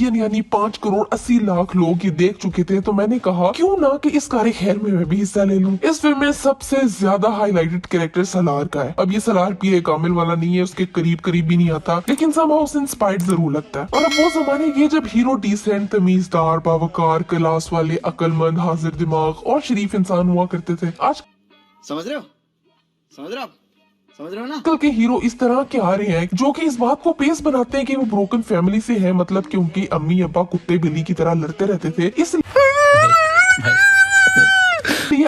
Million यानी 5 करोड़ 80 लाख लोग ये देख चुके थे, तो मैंने कहा क्यों ना कि इस कारी खेल में मैं भी हिस्सा ले लूं। इस फिल्म में सबसे ज्यादा हाईलाइटेड कैरेक्टर सलार का है। अब ये सलार पीरे कामिल वाला नहीं है, उसके करीब करीब भी नहीं आता, लेकिन समहाउ उससे इंस्पायर्ड जरूर लगता है। और अब वो जमाने के जब हीरो डिसेंट, तमीजदार, बावकार, क्लास वाले, अक्लमंद, हाजिर दिमाग और शरीफ इंसान हुआ करते थे। आज समझ रहे हो समझ रहे हो ना। आजकल के हीरो इस तरह के आ रहे हैं जो कि इस बात को पेश बनाते हैं कि वो ब्रोकन फैमिली से हैं, मतलब कि उनकी अम्मी अब्बा कुत्ते बिल्ली की तरह लड़ते रहते थे, इसलिए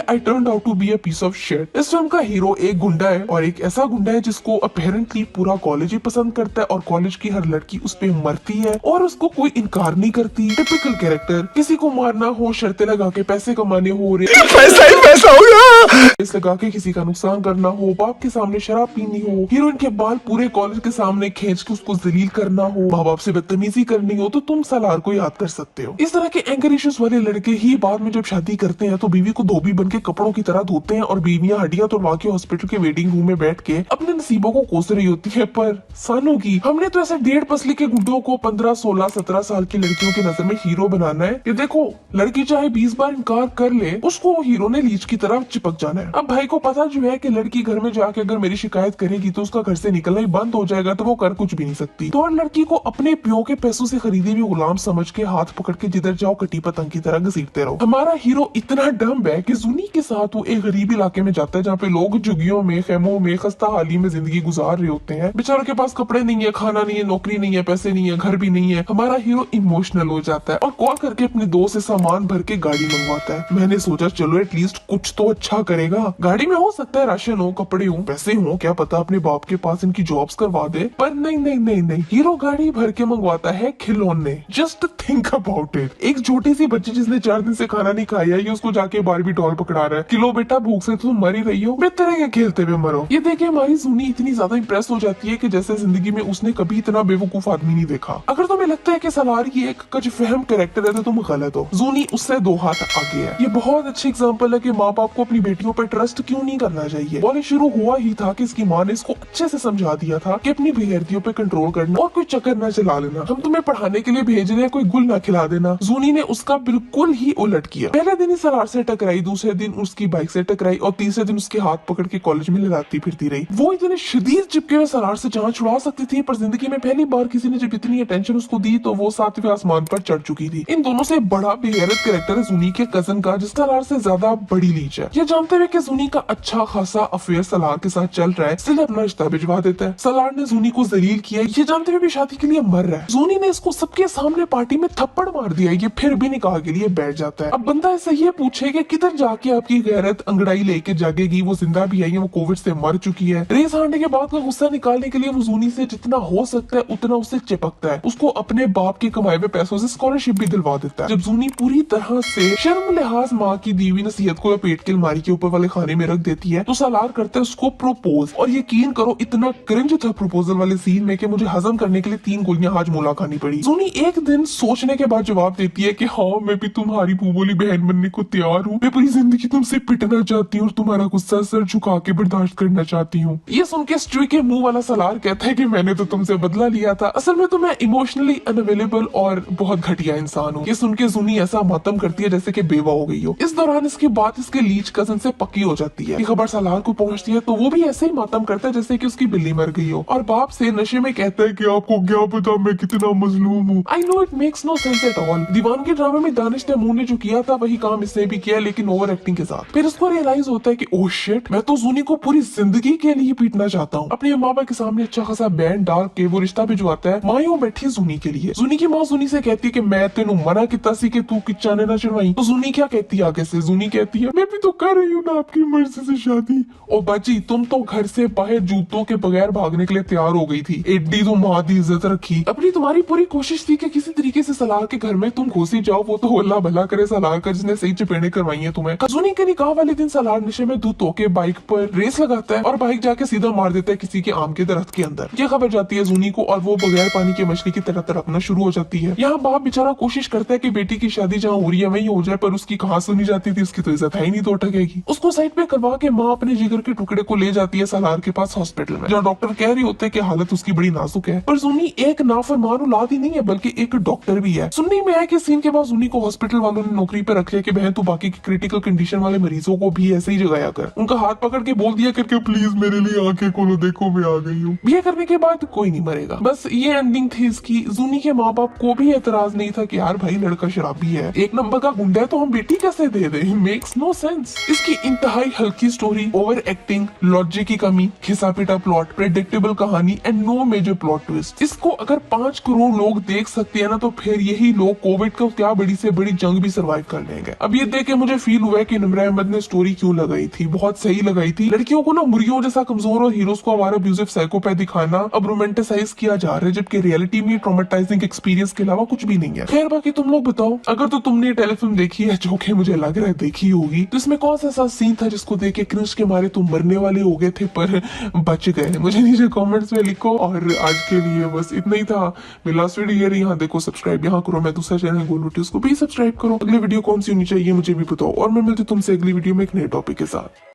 I turned out to be a piece of shit. इस फिल्म का हीरो एक गुंडा है, और एक ऐसा गुंडा है जिसको अपेरेंटली पूरा कॉलेज ही पसंद करता है और कॉलेज की हर लड़की उस पे मरती है और उसको कोई इनकार नहीं करती। टिपिकल कैरेक्टर, किसी को मारना हो, शर्तें लगा के पैसे कमाने हो, पैसा ही पैसा होगा, इस लगा के किसी का नुकसान करना हो, बाप के सामने शराब पीनी हो, हीरोइन के बाल पूरे कॉलेज के सामने खींच के उसको जलील करना हो, माँ बाप से बदतमीजी करनी हो, तो तुम सलार को याद कर सकते हो। इस तरह के एंगर इश्यूज वाले लड़के ही बाद में जब शादी करते हैं तो बीवी को धोबी बन के कपड़ों की तरह धोते हैं और बीवियां हड्डियां तोड़वा के हॉस्पिटल के वेटिंग रूम में बैठ के अपने नसीबों को कोस रही होती है। पर सानों की हमने तो ऐसे 1.5 पसली के गुड्डों को 15, 16, 17 साल की लड़कियों की नजर में हीरो बनाना है कि देखो लड़की चाहे 20 बार इनकार कर ले, उसको हीरो ने लीच की तरह चिपक जाना है। अब भाई को पता जो है कि लड़की घर में जाके अगर मेरी शिकायत करेगी तो उसका घर से निकलना ही बंद हो जाएगा, तो वो कर कुछ भी नहीं सकती। तो और लड़की को अपने प्यो के पैसों से खरीदे हुए गुलाम समझ के हाथ पकड़ के जिधर जाओ कटी पतंग की तरह घसीटते रहो। हमारा हीरो इतना डम्ब है कि जूनी के साथ वो एक गरीब इलाके में जाता है जहाँ पे लोग झुग्गियों में, खेमों में, खस्ता हाली में जिंदगी गुजार रहे होते हैं। बेचारों के पास कपड़े नहीं है, खाना नहीं है, नौकरी नहीं है, पैसे नहीं है, घर भी नहीं है। हमारा हीरो इमोशनल हो जाता है और कॉल करके अपने दोस्त से सामान भर के गाड़ी मंगवाता है। मैंने सोचा चलो एटलीस्ट कुछ तो अच्छा करेगा, गाड़ी में हो सकता है राशन हो, कपड़े हो, पैसे हो, क्या पता अपने बाप के पास इनकी जॉब्स करवा दे। पर नहीं नहीं नहीं नहीं, हीरो गाड़ी भर के मंगवाता है खिलौने। जस्ट थिंक अबाउट इट, एक छोटी सी बच्ची जिसने 4 दिन से खाना नहीं खाया है, उसको जाके बारबी डॉल पकड़ा रहा है, किलो बेटा भूख से तुम मर ही रही हो, बेहतर है खेलते हुए मरो। ये देखे हमारी जूनी इतनी ज्यादा इंप्रेस हो जाती है कि जैसे जिंदगी में उसने कभी इतना बेवकूफ आदमी नहीं देखा। अगर तुम्हें लगता है कि सलार ये एक कजफहम कैरेक्टर है तो तुम गलत हो, जूनी उससे 2 हाथ आगे है। ये बहुत अच्छी एग्जांपल है कि माँ बाप को अपनी बेटियों पर ट्रस्ट क्यों नहीं करना चाहिए। और शुरू हुआ ही था कि इसकी माँ ने इसको अच्छे से समझा दिया था कि अपनी बेहरतियों पे कंट्रोल करना और कोई चक्कर न चला लेना, हम तुम्हें पढ़ाने के लिए भेज रहे हैं, कोई गुल ना खिला देना। जूनी ने उसका बिल्कुल ही उलट किया। पहले दिन ही सलार से टकराई, दूसरे दिन उसकी बाइक से टकराई और तीसरे दिन उसके हाथ पकड़ के कॉलेज में लगाती फिरती रही। वो इतने शदीद चिपके हुए सलार से जान छुड़ा सकती थी, पर जिंदगी में पहली बार किसी ने जब इतनी अटेंशन उसको दी तो वो 7वें आसमान पर चढ़ चुकी थी। इन दोनों से बड़ा बेगैरत कैरेक्टर है जूनी के कजन का, जिस सलार से ज्यादा बड़ी लीच है। ये जानते हुए कि जूनी का अच्छा खासा अफेयर सलार के साथ चल रहा है, इसलिए अपना रिश्ता भिजवा देता है। सलार ने जूनी को जलील किया, ये जानते हुए भी शादी के लिए मर रहा है। जूनी ने इसको सबके सामने पार्टी में थप्पड़ मार दिया, ये फिर भी निकाह के लिए बैठ जाता है। अब बंदा ऐसा ये पूछे कि किधर जाके आपकी गैरत अंगड़ाई लेके जागेगी, वो जिंदा भी है, वो कोविड से मर चुकी है। रेस हांडे के बाद का गुस्सा निकालने के लिए वो जूनी से जितना हो सकता है उतना उससे चिपकता है, उसको अपने बाप के कमाए हुए पैसों से स्कॉलरशिप भी दिलवा देता है। जब जूनी पूरी तरह से शर्म लिहाज माँ की दी हुई नसीहत को लपेट के अलमारी के ऊपर वाले खाने में रख देती है, तो सलार करता है उसको प्रपोज। और यकीन करो इतना क्रिंज था प्रपोजल वाले सीन में कि मुझे हजम करने के लिए 3 गोलियां हाजमोला खानी पड़ी। जूनी एक दिन सोचने के बाद जवाब देती है कि हाँ मैं भी तुम्हारी भूबोली बहन बनने को तैयार हूँ, मैं पूरी जिंदगी तुमसे पिटना चाहती हूँ और तुम्हारा गुस्सा सर झुका के बर्दाश्त करना चाहती हूँ। ये सुन के स्ट्री के मुंह वाला सलार कहता है कि मैंने तो तुमसे बदला लिया था, असल में तो मैं इमोशनली अनअवेलेबल और बहुत घटिया इंसान हूँ। ये सुन के जूनी ऐसा मातम करती है जैसे कि बेवा हो गई हो। इस दौरान इसकी बात इसके लीच कजन से पक्की हो जाती है। ये खबर सलार को पहुंचती है तो वो भी ऐसे ही मातम करता है जैसे कि उसकी बिल्ली मर गई हो, और बाप से नशे में कहता है कि आपको क्या पता मैं कितना मजलूम हूँ। I know it makes no sense at all. दीवान के ड्रामे में दानिश तैमूर ने जो किया था वही काम इसने भी किया, लेकिन ओवर एक्टिंग के साथ। फिर उसको रियलाइज होता है कि ओह शिट, मैं तो जूनी को पूरी जिंदगी के लिए पीटना चाहता हूँ। अपने माँ बाप के सामने अच्छा खासा बैंड डाल के वो रिश्ता भिजवाता है माँ बैठी जूनी के लिए। जूनी की माँ जूनी से कहती है कि मैं तेनू मना किता सी कि तू किच्चा ने ना चढ़वाई। तो जूनी क्या कहती है आगे से, जूनी कहती है मैं भी तो कर रही हूँ ना आपकी मर्जी से शादी। ओ बाजी तुम तो घर से बाहर जूतों के बगैर भागने के लिए तैयार हो गई थी, एडी तो माँ की इज्जत रखी। अपनी तुम्हारी पूरी कोशिश थी कि किसी तरीके से सलार के घर में तुम घुसी जाओ, वो तो अल्लाह भला करे सलार का जिसने सही चपेड़े करवाई है तुम्हें। जूनी के निकाह वाले दिन सलार नशे में धुत होके बाइक पर रेस लगाता है और बाइक जाके सीधा मार देता है किसी के आम के दरख्त के अंदर। ये खबर जाती है जूनी को और वो बगैर पानी की मछली की तरह तड़पना शुरू हो जाती है। यहाँ बाप बेचारा कोशिश करता है कि बेटी की शादी जहाँ हो रही है वही हो जाए, पर उसकी कहाँ सुनी जाती थी, उसकी तो इज्जत है ही नहीं तो अटकेगी। उसको साइड पे करवा के माँ अपने जिगर के टुकड़े को ले जाती है सलार के पास हॉस्पिटल में, जहाँ डॉक्टर कह रही होते हैं कि हालत उसकी बड़ी नाजुक है। पर जूनी एक नाफरमान औलाद ही नहीं है बल्कि एक डॉक्टर भी है। सुनने में आया कि सीन के बाद जूनी को हॉस्पिटल वालों ने नौकरी पे रख लिया कि बहन तू बाकी की क्रिटिकल कंडीशन वाले मरीजों को भी ऐसे ही जगाया कर, उनका हाथ पकड़ के बोल दिया करके प्लीज मेरे लिए आंखें खोलो, देखो मैं आ गई हूँ। ये करने के बाद कोई नहीं मरेगा। बस ये एंडिंग थी इसकी। जूनी के माँ बाप को भी एतराज नहीं था कि यार भाई लड़का शराबी है, एक नंबर का गुंडा है, तो हम बेटी कैसे दे दे, मेक्स नो सेंस। इसकी इंतहाई हल्की स्टोरी, ओवर एक्टिंग, लॉजिक की कमी, खिसा पिटा प्लॉट, प्रेडिक्टेबल कहानी and no major plot twist. इसको अगर 5 करोड़ लोग देख सकते हैं ना, तो फिर यही लोग कोविड का क्या बड़ी से बड़ी जंग भी सर्वाइव कर लेंगे। अब ये देख के मुझे फील हुआ है कि निम्रा अहमद ने स्टोरी क्यों लगाई थी, बहुत सही लगाई थी। लड़कियों को ना मुर्गियों जैसा कमजोर और हीरोज को आवारा अब्यूजिव साइकोपैथ दिखाना अब रोमांटिसाइज किया जा रहा है, जबकि रियलिटी में ट्रॉमेटाइजिंग एक्सपीरियंस के अलावा कुछ भी नहीं है। खैर बाकी तुम लोग बताओ, अगर तो तुमने टेलीफिल्म देखी है, जो कि मुझे लग रहा है देखी होगी, तो इसमें कौन सा ऐसा सीन था जिसको देख के क्रिंज के मारे तुम मरने वाले हो गए थे पर बच गए? मुझे नीचे कमेंट्स में लिखो। और आज के लिए बस इतना ही था। मेरी लास्ट वीडियो ये यहाँ देखो, सब्सक्राइब यहाँ करो। मैं दूसरा चैनल गोलू उसको भी सब्सक्राइब करो। अगली वीडियो कौन सी होनी चाहिए मुझे भी बताओ, और मैं मिलती तुमसे अगली वीडियो में एक नए टॉपिक के साथ।